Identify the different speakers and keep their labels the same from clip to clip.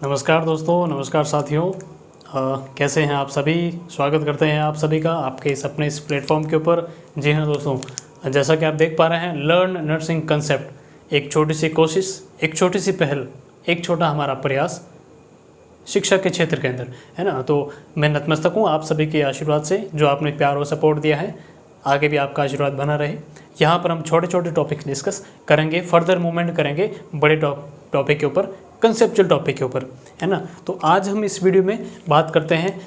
Speaker 1: नमस्कार दोस्तों, नमस्कार साथियों। कैसे हैं आप सभी। स्वागत करते हैं आप सभी का आपके इस अपने इस प्लेटफॉर्म के ऊपर। जी हाँ दोस्तों, जैसा कि आप देख पा रहे हैं, लर्न नर्सिंग कंसेप्ट, एक छोटी सी कोशिश, एक छोटी सी पहल, एक छोटा हमारा प्रयास शिक्षा के क्षेत्र के अंदर, है ना। तो मैं नतमस्तक हूँ आप सभी के आशीर्वाद से, जो आपने प्यार और सपोर्ट दिया है। आगे भी आपका आशीर्वाद बना रहे। यहाँ पर हम छोटे छोटे टॉपिक डिस्कस करेंगे, फर्दर मूवमेंट करेंगे बड़े टॉपिक के ऊपर, कंसेप्चुअल टॉपिक के ऊपर, है ना। तो आज हम इस वीडियो में बात करते हैं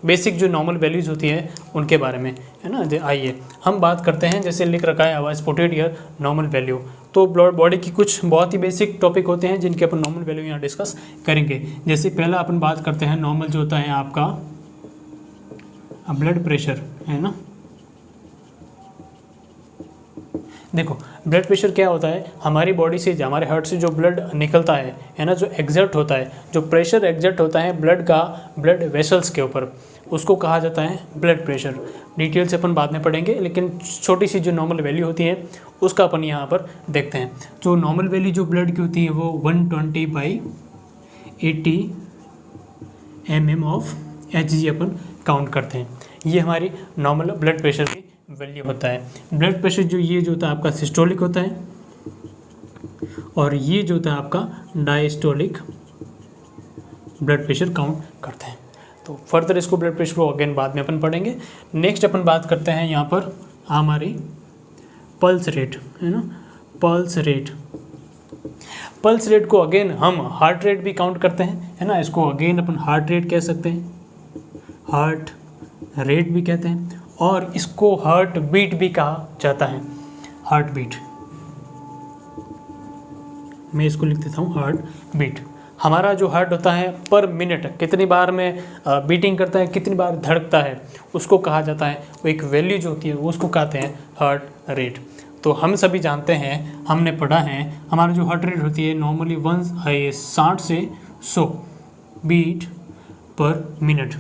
Speaker 1: बेसिक जो नॉर्मल वैल्यूज़ होती हैं उनके बारे में, है ना। आइए हम बात करते हैं, जैसे लिख रखा है आवाज़ पोटेड ईयर नॉर्मल वैल्यू। तो बॉडी की कुछ बहुत ही बेसिक टॉपिक होते हैं जिनके अपन नॉर्मल वैल्यू यहाँ डिस्कस करेंगे। जैसे पहला अपन बात करते हैं नॉर्मल जो होता है आपका ब्लड प्रेशर, है ना। देखो ब्लड प्रेशर क्या होता है, हमारी बॉडी से, हमारे हार्ट से जो ब्लड निकलता है ना, जो एग्जर्ट होता है, जो प्रेशर एग्जर्ट होता है ब्लड का, ब्लड वेसल्स के ऊपर, उसको कहा जाता है ब्लड प्रेशर। डिटेल से अपन बाद में पढ़ेंगे, लेकिन छोटी सी जो नॉर्मल वैल्यू होती है उसका अपन यहाँ पर देखते हैं। जो नॉर्मल वैल्यू जो ब्लड की होती है वो 120/80 mm of Hg upon count करते हैं। ये हमारी नॉर्मल ब्लड प्रेशर की वैल्यू होता है। ब्लड प्रेशर जो ये जो होता है आपका सिस्टोलिक होता है, और ये जो होता है आपका डायस्टोलिक ब्लड प्रेशर काउंट करते हैं। तो फर्दर इसको ब्लड प्रेशर को अगेन बाद में अपन पढ़ेंगे। नेक्स्ट अपन बात करते हैं यहाँ पर हमारी पल्स रेट, है ना। पल्स रेट, पल्स रेट को अगेन हम हार्ट रेट भी काउंट करते हैं, है ना। इसको अगेन अपन हार्ट रेट कह सकते हैं, हार्ट रेट भी कहते हैं, और इसको हार्ट बीट भी कहा जाता है। हार्ट बीट, मैं इसको लिख देता हूँ हार्ट बीट। हमारा जो हार्ट होता है पर मिनट कितनी बार में बीटिंग करता है, कितनी बार धड़कता है, उसको कहा जाता है, वो एक वैल्यू जो होती है उसको कहते हैं हार्ट रेट। तो हम सभी जानते हैं, हमने पढ़ा है, हमारा जो हार्ट रेट होती है नॉर्मली 60 से 100 beat per minute,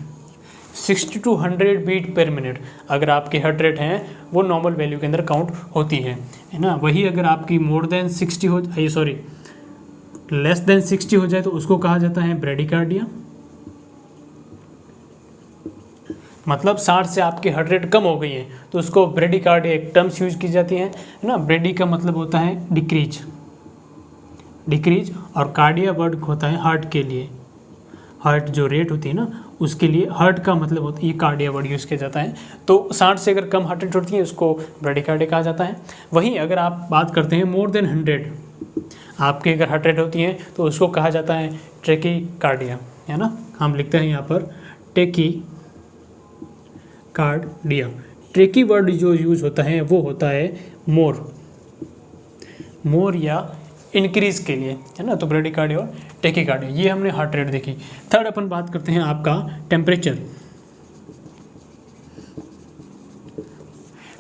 Speaker 1: 60 to 100 beat per minute अगर आपकी हार्ट रेट है वो नॉर्मल वैल्यू के अंदर काउंट होती है ना। वही अगर आपकी मोर देन 60 हो, लेस देन 60 हो जाए तो उसको कहा जाता है ब्रेडिकार्डिया। मतलब 60 से आपकी हार्ट रेट कम हो गई है तो उसको ब्रेडिकार्डिया एक टर्म्स यूज की जाती है ना। ब्रेडी का मतलब होता है डिक्रीज, डिक्रीज, और कार्डिया वर्ड होता है हार्ट के लिए। हार्ट जो रेट होती है ना उसके लिए हार्ट का मतलब होता है, ये कार्डिया वर्ड यूज़ किया जाता है। तो 60 से अगर कम हार्ट रेट होती है उसको ब्रेडिकार्डिया कहा जाता है। वहीं अगर आप बात करते हैं मोर देन 100 आपकी अगर हार्ट रेट होती है तो उसको कहा जाता है ट्रेकीकार्डिया, है ना। हम लिखते हैं यहाँ पर टेकीकार्डिया। ट्रेकी वर्ड जो यूज़ होता है वो होता है मोर, मोर या इंक्रीज के लिए, है ना। तो ब्रेडिकार्डिया और टेकीकार्डिया, ये हमने हार्ट रेट देखी। थर्ड अपन बात करते हैं आपका टेम्परेचर।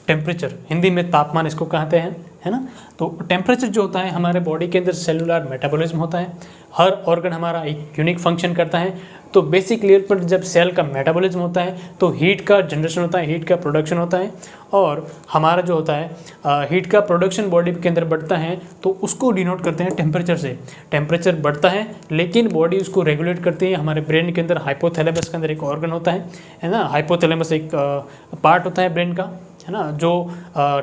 Speaker 1: टेम्परेचर हिंदी में तापमान इसको कहते हैं, है ना। तो टेम्परेचर जो होता है हमारे बॉडी के अंदर सेलुलर मेटाबॉलिज्म होता है, हर ऑर्गन हमारा एक यूनिक फंक्शन करता है। तो बेसिक लेवल पर जब सेल का मेटाबॉलिज्म होता है तो हीट का जनरेशन होता है, हीट का प्रोडक्शन होता है, और हमारा जो होता है हीट का प्रोडक्शन बॉडी के अंदर बढ़ता है तो उसको डिनोट करते हैं टेम्परेचर से। टेम्परेचर बढ़ता है लेकिन बॉडी उसको रेगुलेट करती है। हमारे ब्रेन के अंदर हाइपोथैलेमस के अंदर एक ऑर्गन होता है ना। हाइपोथैलेमस एक पार्ट होता है ब्रेन का, है ना, जो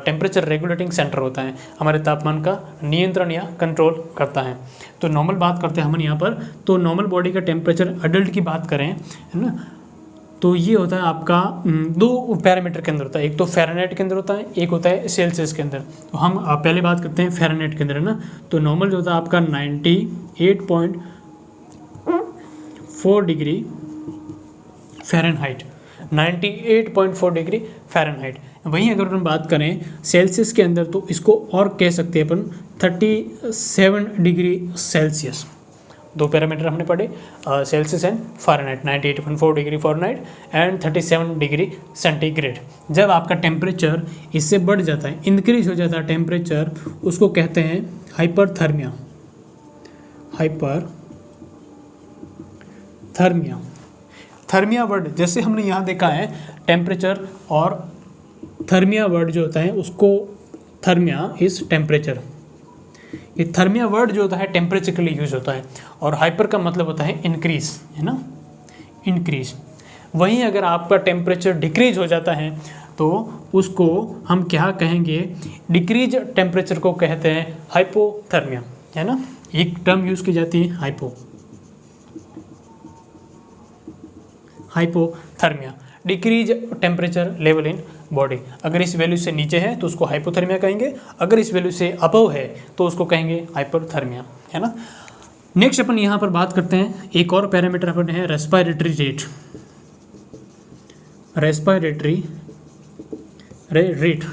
Speaker 1: टेम्परेचर रेगुलेटिंग सेंटर होता है, हमारे तापमान का नियंत्रण या कंट्रोल करता है। तो नॉर्मल बात करते हैं हम यहाँ पर। तो नॉर्मल बॉडी का टेम्परेचर अडल्ट की बात करें, है ना, तो ये होता है आपका 2 पैरामीटर के अंदर होता है। एक तो फ़ारेनहाइट के अंदर होता है, एक होता है सेल्सियस के अंदर। तो हम पहले बात करते हैं फ़ारेनहाइट के अंदर, है ना। तो नॉर्मल जो होता है आपका 98.4 डिग्री फ़ारेनहाइट, 98.4 डिग्री फ़ारेनहाइट। वहीं अगर हम बात करें सेल्सियस के अंदर तो इसको और कह सकते हैं अपन 37 डिग्री सेल्सियस। 2 पैरामीटर हमने पढ़े, Celsius and Fahrenheit, 98.4 degree Fahrenheit and 37 degree centigrade. जब आपका टेम्परेचर इससे बढ़ जाता है, इंक्रीज हो जाता है टेम्परेचर, उसको कहते हैं हाइपरथर्मिया। हाइपरथर्मिया, थर्मिया वर्ड जैसे हमने यहाँ देखा है, टेम्परेचर और थर्मिया वर्ड जो होता है उसको, थर्मिया इज टेम्परेचर, ये थर्मिया वर्ड जो होता है टेम्परेचर के लिए यूज होता है, और हाइपर का मतलब होता है इंक्रीज, है ना, इंक्रीज। वहीं अगर आपका टेम्परेचर डिक्रीज हो जाता है तो उसको हम क्या कहेंगे, डिक्रीज टेम्परेचर को कहते हैं हाइपोथर्मिया, है ना। एक टर्म यूज की जाती है hypothermia, decrease temperature level in body. अगर इस वैल्यू से नीचे है तो उसको हाइपोथर्मिया कहेंगे, अगर इस वैल्यू से अबव है तो उसको कहेंगे हाइपरथर्मिया, है ना। नेक्स्ट अपन यहाँ पर बात करते हैं, एक और पैरामीटर अपन है रेस्पिरेटरी रेट। रेस्पिरेटरी रेट,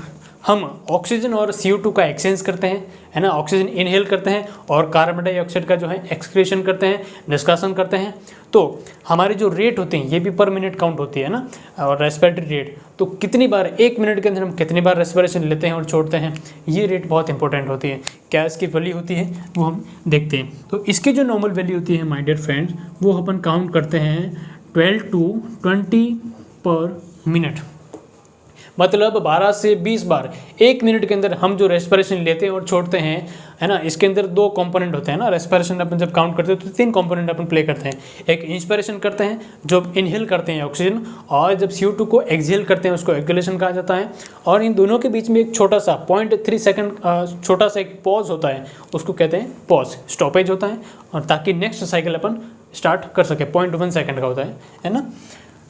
Speaker 1: हम ऑक्सीजन और CO2 का एक्सचेंज करते हैं, है ना, ऑक्सीजन इनहेल करते हैं और कार्बन डाइऑक्साइड का जो है एक्सक्रीशन करते हैं, निष्कासन करते हैं। तो हमारी जो रेट होती हैं ये भी पर मिनट काउंट होती है ना, और रेस्पिरेटरी रेट, तो कितनी बार एक मिनट के अंदर हम कितनी बार रेस्पिरेशन लेते हैं और छोड़ते हैं, ये रेट बहुत इंपॉर्टेंट होती है। क्या इसकी वैल्यू होती है वो हम देखते हैं। तो इसकी जो नॉर्मल वैल्यू होती है माय डियर फ्रेंड्स, वो अपन काउंट करते हैं 12 to 20 पर मिनट, मतलब 12 से 20 बार एक मिनट के अंदर हम जो रेस्पिरेशन लेते हैं और छोड़ते हैं, है ना। इसके अंदर 2 कंपोनेंट होते हैं ना, रेस्पिरेशन अपन जब काउंट करते हैं तो 3 कंपोनेंट अपन प्ले करते हैं। एक इंस्पिरेशन करते हैं जो इनहेल करते हैं ऑक्सीजन, और जब CO2 को एक्सहेल करते हैं उसको एक्सहेलेशन कहा जाता है। और इन दोनों के बीच में एक छोटा सा 0.3 सेकंड छोटा सा एक पॉज होता है, उसको कहते हैं पॉज, स्टॉपेज होता है, और ताकि नेक्स्ट साइकिल अपन स्टार्ट कर सके, 0.1 सेकंड का होता है ना।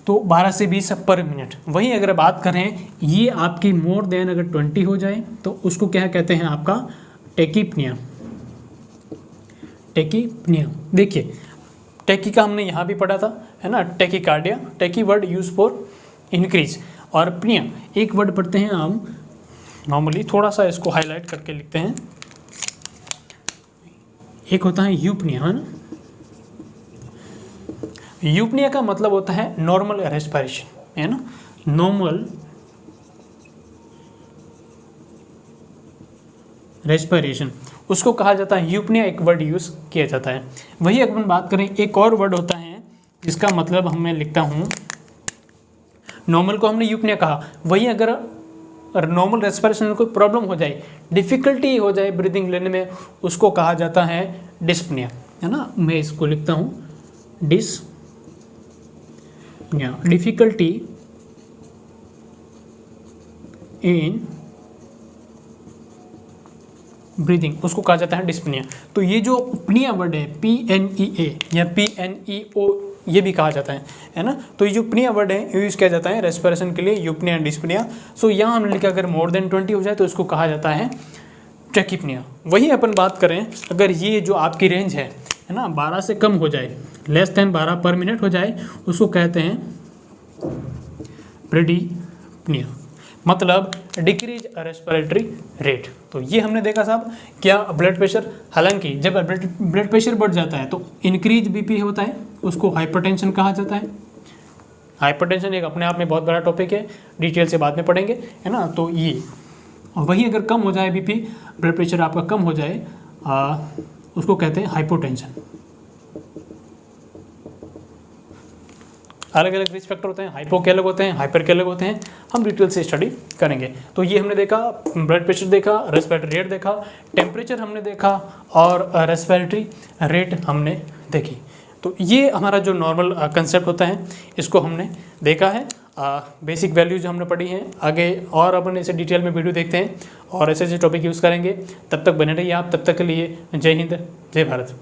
Speaker 1: तो 12 से 20 पर मिनट। वहीं अगर बात करें ये आपकी मोर देन अगर 20 हो जाए तो उसको क्या कहते हैं, आपका टेकीपनिया। टेकीपनिया, देखिए टेकी का हमने यहाँ भी पढ़ा था, है ना, tachycardia, tachy word use for increase, और पनिया एक वर्ड पढ़ते हैं हम नॉर्मली, थोड़ा सा इसको हाईलाइट करके लिखते हैं। एक होता है यूपनिया, है ना। यूपनिया का मतलब होता है नॉर्मल रेस्पिरेशन, है ना, नॉर्मल रेस्पिरेशन, उसको कहा जाता है यूपनिया, एक वर्ड यूज किया जाता है। वही अगर हम बात करें, एक और वर्ड होता है जिसका मतलब मैं लिखता हूँ, नॉर्मल को हमने यूपनिया कहा, वही अगर नॉर्मल रेस्पिरेशन में कोई प्रॉब्लम हो जाए, डिफ़िकल्टी हो जाए ब्रीदिंग लेने में, उसको कहा जाता है डिस्पनिया, है ना। मैं इसको लिखता हूँ डिस्पनिया, डिफिकल्टी इन ब्रीदिंग, उसको कहा जाता है डिस्पनिया। तो ये जो पनिया वर्ड है PNEA या PNEO ये भी कहा जाता है ना। तो ये जो पनिया वर्ड है यूज किया जाता है रेस्पिरेशन के लिए, यूपनिया एंड डिस्पनिया। सो यहाँ हमने लिखा अगर मोर देन 20 हो जाए तो इसको कहा जाता है ट्रैकिपनिया। वही अपन बात करें अगर ये जो आपकी रेंज है ना 12 से कम हो जाए, लेस देन 12 पर मिनट हो जाए, उसको कहते हैं ब्रेडीपनिया, मतलब डिक्रीज रेस्पिरेटरी रेट। तो ये हमने देखा साहब क्या ब्लड प्रेशर, हालांकि जब ब्लड प्रेशर बढ़ जाता है तो इंक्रीज BP होता है, उसको हाइपरटेंशन कहा जाता है। हाइपरटेंशन एक अपने आप में बहुत बड़ा टॉपिक है, डिटेल से बाद में पढ़ेंगे, है ना। तो ये, और वही अगर कम हो जाए BP, ब्लड प्रेशर आपका कम हो जाए, उसको कहते हैं हाइपोटेंशन। अलग अलग रिस्क फैक्टर होते हैं, हाइपो के अलग होते हैं, हाइपर के अलग होते हैं, हम डिटेल से स्टडी करेंगे। तो ये हमने देखा, ब्लड प्रेशर देखा, रेस्पिरेटरी रेट देखा, टेम्परेचर हमने देखा, और रेस्पिरेटरी रेट हमने देखी। तो ये हमारा जो नॉर्मल कंसेप्ट होता है इसको हमने देखा है, बेसिक वैल्यूज जो हमने पढ़ी हैं। आगे और अपन इसे डिटेल में वीडियो देखते हैं और ऐसे ऐसे टॉपिक यूज़ करेंगे। तब तक बने रहिए आप, तब तक के लिए जय हिंद, जय भारत।